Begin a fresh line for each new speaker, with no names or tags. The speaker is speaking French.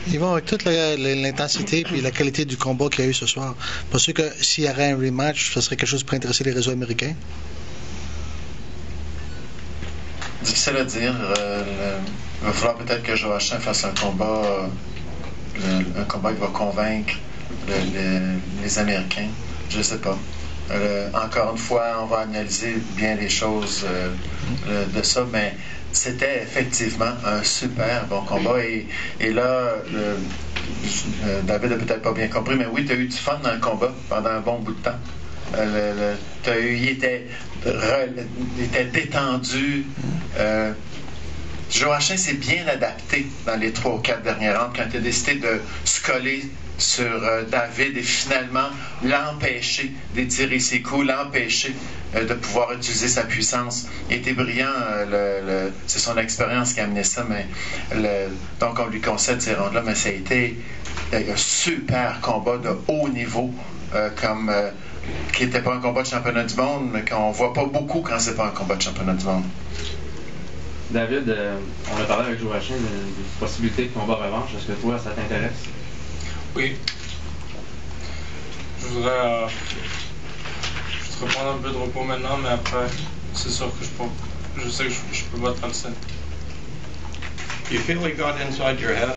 Ils vont avec toute l'intensité et la qualité du combat qu'il y a eu ce soir. Pas sûr que s'il y aurait un rematch, ce serait quelque chose pour intéresser les réseaux américains.
Difficile à dire. Il va falloir peut-être que Joachim fasse un combat qui va convaincre les Américains. Je ne sais pas. Encore une fois, on va analyser bien les choses de ça, mais c'était effectivement un super bon combat. Et là, David n'a peut-être pas bien compris, mais oui, tu as eu du fun dans le combat pendant un bon bout de temps. Il était détendu. Joachim s'est bien adapté dans les 3 ou 4 dernières rounds quand il a décidé de se coller sur David et finalement l'empêcher d'étirer ses coups, l'empêcher de pouvoir utiliser sa puissance. Il était brillant, c'est son expérience qui a amené ça, mais donc on lui concède ces rounds-là, mais ça a été un super combat de haut niveau, qui n'était pas un combat de championnat du monde, mais qu'on voit pas beaucoup quand c'est pas un combat de championnat du monde.
David, on a parlé avec Joachim d'une possibilité de combat revanche. Est-ce que toi, ça t'intéresse?
Oui. Je voudrais prendre un peu de repos maintenant, mais après, c'est sûr que je sais que je peux battre Hansen.
You feel he got inside your head?